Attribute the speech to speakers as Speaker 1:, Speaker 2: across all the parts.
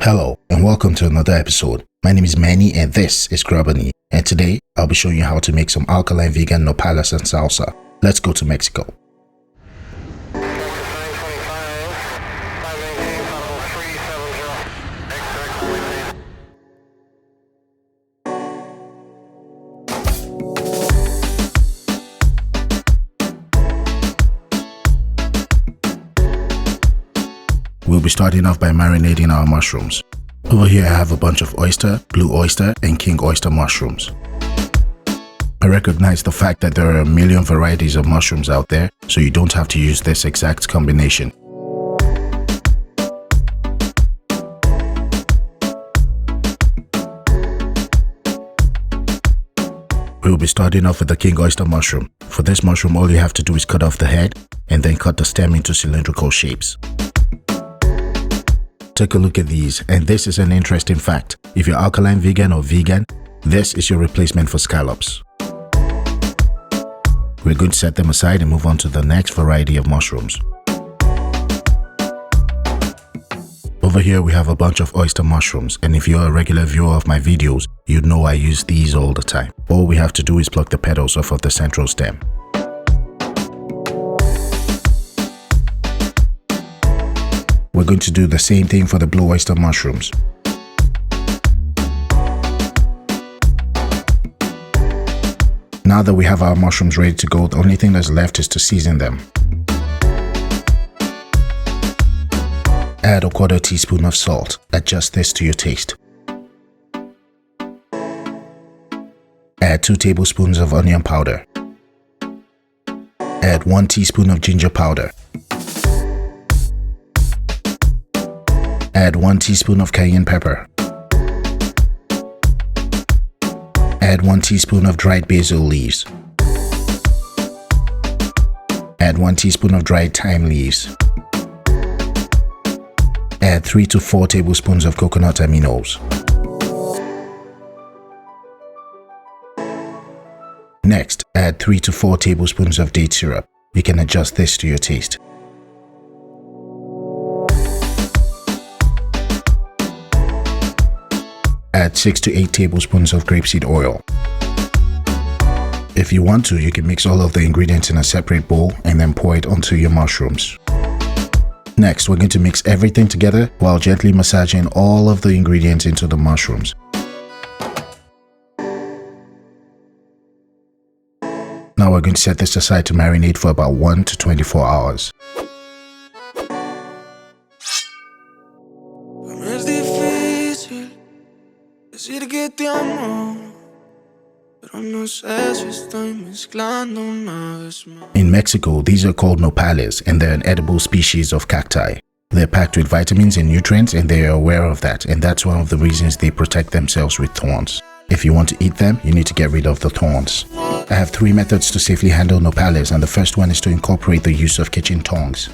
Speaker 1: Hello and welcome to another episode. My name is Manny and this is Grubanny, and today I'll be showing you how to make some alkaline vegan nopales and salsa. Let's go to Mexico. We'll be starting off by marinating our mushrooms. Over here I have a bunch of oyster, blue oyster, and king oyster mushrooms. I recognize the fact that there are a million varieties of mushrooms out there, so you don't have to use this exact combination. We'll be starting off with the king oyster mushroom. For this mushroom, all you have to do is cut off the head and then cut the stem into cylindrical shapes. Take a look at these, and this is an interesting fact. If you're alkaline vegan or vegan, this is your replacement for scallops. We're going to set them aside and move on to the next variety of mushrooms. Over here we have a bunch of oyster mushrooms, and if you're a regular viewer of my videos, you know I use these all the time. All we have to do is pluck the petals off of the central stem. We're going to do the same thing for the blue oyster mushrooms. Now that we have our mushrooms ready to go, the only thing that's left is to season them. Add a quarter teaspoon of salt. Adjust this to your taste. Add 2 tablespoons of onion powder. Add 1 teaspoon of ginger powder. Add 1 teaspoon of cayenne pepper. Add 1 teaspoon of dried basil leaves. Add 1 teaspoon of dried thyme leaves. Add 3 to 4 tablespoons of coconut aminos. Next, add 3 to 4 tablespoons of date syrup. You can adjust this to your taste. Add 6 to 8 tablespoons of grapeseed oil. If you want to, you can mix all of the ingredients in a separate bowl and then pour it onto your mushrooms. Next, we're going to mix everything together while gently massaging all of the ingredients into the mushrooms. Now we're going to set this aside to marinate for about 1 to 24 hours. In Mexico, these are called nopales, and they're an edible species of cacti. They're packed with vitamins and nutrients, and they are aware of that, and that's one of the reasons they protect themselves with thorns. If you want to eat them, you need to get rid of the thorns. I have 3 methods to safely handle nopales, and the first one is to incorporate the use of kitchen tongs.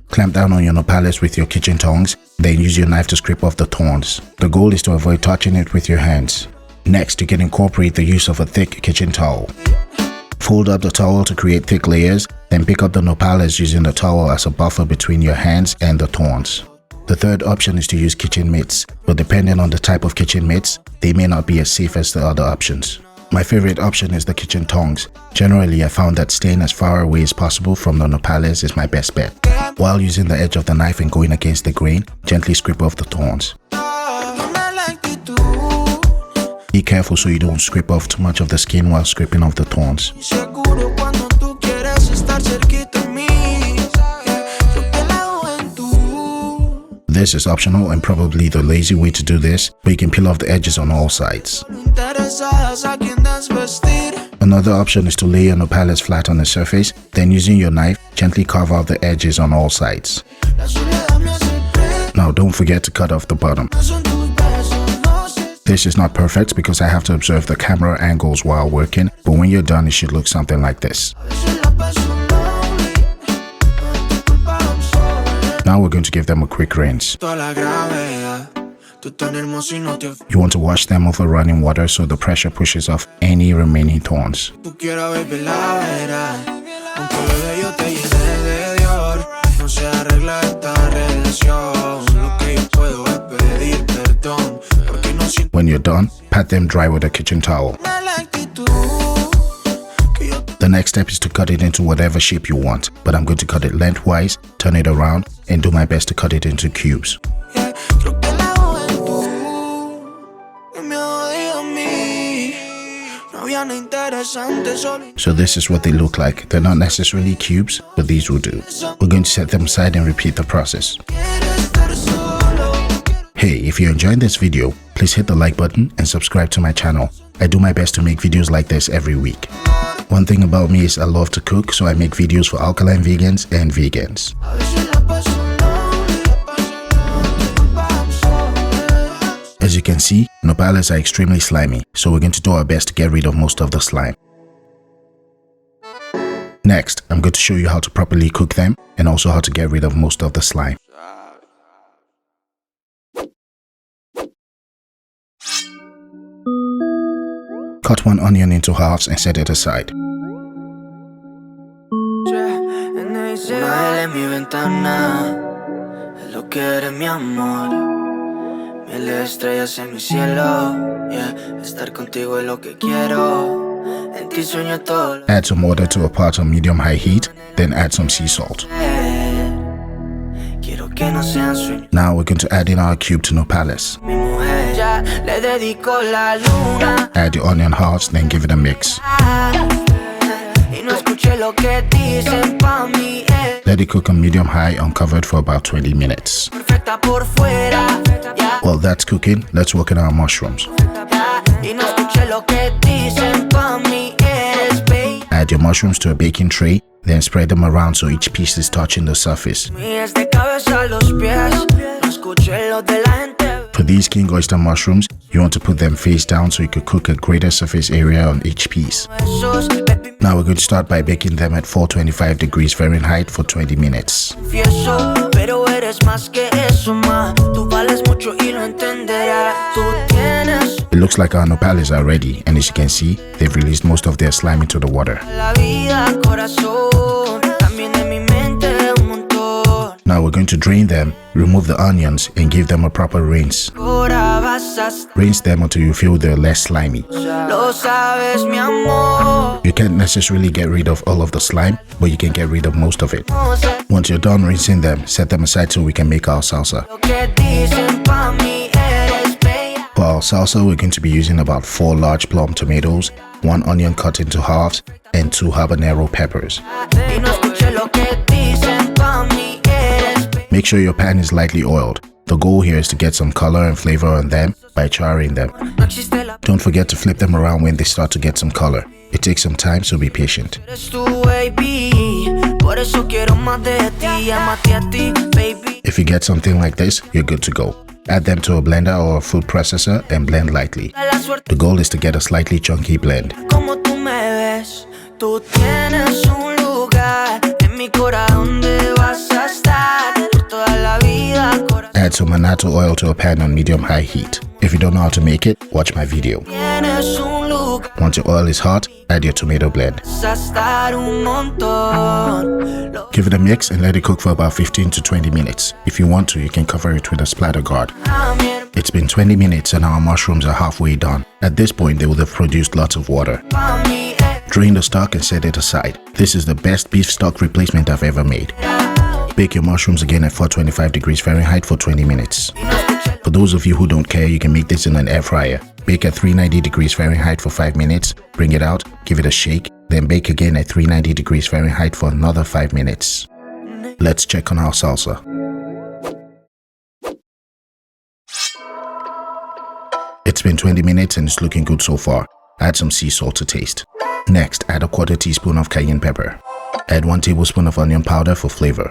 Speaker 1: Clamp down on your nopales with your kitchen tongs, then use your knife to scrape off the thorns. The goal is to avoid touching it with your hands. Next, you can incorporate the use of a thick kitchen towel. Fold up the towel to create thick layers, then pick up the nopales using the towel as a buffer between your hands and the thorns. The third option is to use kitchen mitts, but depending on the type of kitchen mitts, they may not be as safe as the other options. My favorite option is the kitchen tongs. Generally, I found that staying as far away as possible from the nopales is my best bet. While using the edge of the knife and going against the grain, gently scrape off the thorns. Be careful so you don't scrape off too much of the skin while scraping off the thorns. This is optional and probably the lazy way to do this, but you can peel off the edges on all sides. Another option is to lay your nopales flat on the surface, then using your knife, gently carve out the edges on all sides. Now don't forget to cut off the bottom. This is not perfect because I have to observe the camera angles while working, but when you're done it should look something like this. Now we're going to give them a quick rinse. You want to wash them over running water so the pressure pushes off any remaining thorns. When you're done, pat them dry with a kitchen towel. The next step is to cut it into whatever shape you want, but I'm going to cut it lengthwise, turn it around, and do my best to cut it into cubes. So this is what they look like. They're not necessarily cubes, but these will do. We're going to set them aside and repeat the process. Hey, if you're enjoying this video, please hit the like button and subscribe to my channel. I do my best to make videos like this every week. One thing about me is I love to cook, so I make videos for alkaline vegans and vegans. As you can see, nopales are extremely slimy, so we're going to do our best to get rid of most of the slime. Next, I'm going to show you how to properly cook them and also how to get rid of most of the slime. Cut one onion into halves and set it aside. Add some water to a pot on medium-high heat, then add some sea salt. Now we're going to add in our cubed nopales. Add your onion halves, then give it a mix. Let it cook on medium-high uncovered for about 20 minutes. While that's cooking, let's work on our mushrooms. Add your mushrooms to a baking tray, then spread them around so each piece is touching the surface. For these king oyster mushrooms, you want to put them face down so you could cook a greater surface area on each piece. Now we're going to start by baking them at 425 degrees Fahrenheit for 20 minutes. It looks like our nopales are ready, and as you can see, they've released most of their slime into the water. Now we're going to drain them, remove the onions, and give them a proper rinse. Rinse them until you feel they're less slimy. You can't necessarily get rid of all of the slime, but you can get rid of most of it. Once you're done rinsing them, set them aside so we can make our salsa. For our salsa, we're going to be using about 4 large plum tomatoes, 1 onion cut into halves, and 2 habanero peppers. Make sure your pan is lightly oiled. The goal here is to get some color and flavor on them by charring them. Don't forget to flip them around when they start to get some color. It takes some time, so be patient. If you get something like this, you're good to go. Add them to a blender or a food processor and blend lightly. The goal is to get a slightly chunky blend. Add some annatto oil to a pan on medium-high heat. If you don't know how to make it, watch my video. Once your oil is hot, add your tomato blend. Give it a mix and let it cook for about 15 to 20 minutes. If you want to, you can cover it with a splatter guard. It's been 20 minutes and our mushrooms are halfway done. At this point, they will have produced lots of water. Drain the stock and set it aside. This is the best beef stock replacement I've ever made. Bake your mushrooms again at 425 degrees Fahrenheit for 20 minutes. For those of you who don't care, you can make this in an air fryer. Bake at 390 degrees Fahrenheit for 5 minutes, bring it out, give it a shake, then bake again at 390 degrees Fahrenheit for another 5 minutes. Let's check on our salsa. It's been 20 minutes and it's looking good so far. Add some sea salt to taste. Next, add a 1/4 teaspoon of cayenne pepper. Add 1 tablespoon of onion powder for flavor.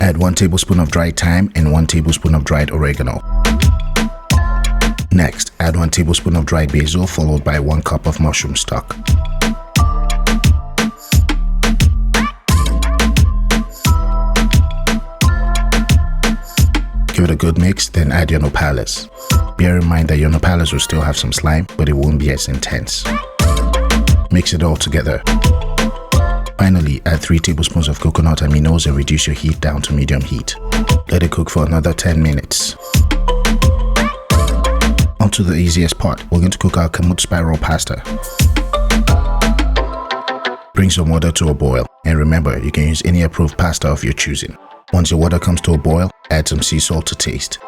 Speaker 1: Add 1 tablespoon of dried thyme and 1 tablespoon of dried oregano. Next, add 1 tablespoon of dried basil followed by 1 cup of mushroom stock. Give it a good mix, then add your nopales. Bear in mind that your nopales will still have some slime, but it won't be as intense. Mix it all together. Finally, add 3 tablespoons of coconut aminos and reduce your heat down to medium heat. Let it cook for another 10 minutes. On to the easiest part. We're going to cook our kamut spiral pasta. Bring some water to a boil, and remember, you can use any approved pasta of your choosing. Once your water comes to a boil, add some sea salt to taste.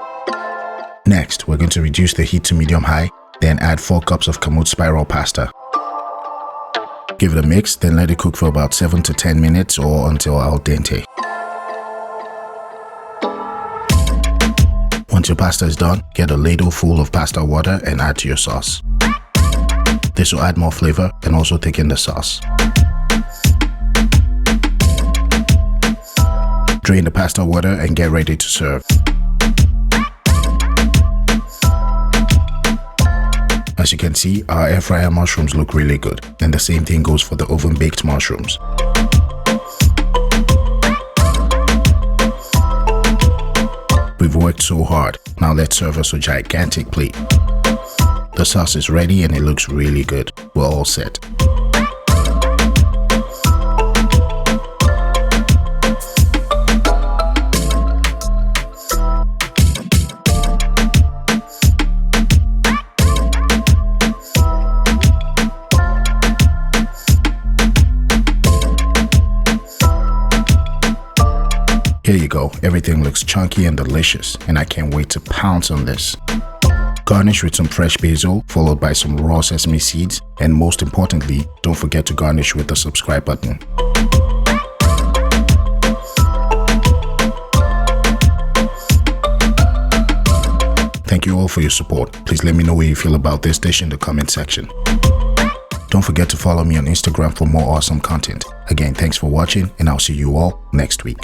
Speaker 1: Next, we're going to reduce the heat to medium-high, then add 4 cups of kamut spiral pasta. Give it a mix, then let it cook for about 7 to 10 minutes or until al dente. Once your pasta is done, get a ladle full of pasta water and add to your sauce. This will add more flavor and also thicken the sauce. Drain the pasta water and get ready to serve. As you can see, our air fryer mushrooms look really good, and the same thing goes for the oven baked mushrooms. We've worked so hard, now let's serve us a gigantic plate. The sauce is ready and it looks really good. We're all set. Here you go, everything looks chunky and delicious, and I can't wait to pounce on this. Garnish with some fresh basil, followed by some raw sesame seeds, and most importantly, don't forget to garnish with the subscribe button. Thank you all for your support. Please let me know what you feel about this dish in the comment section. Don't forget to follow me on Instagram for more awesome content. Again, thanks for watching, and I'll see you all next week.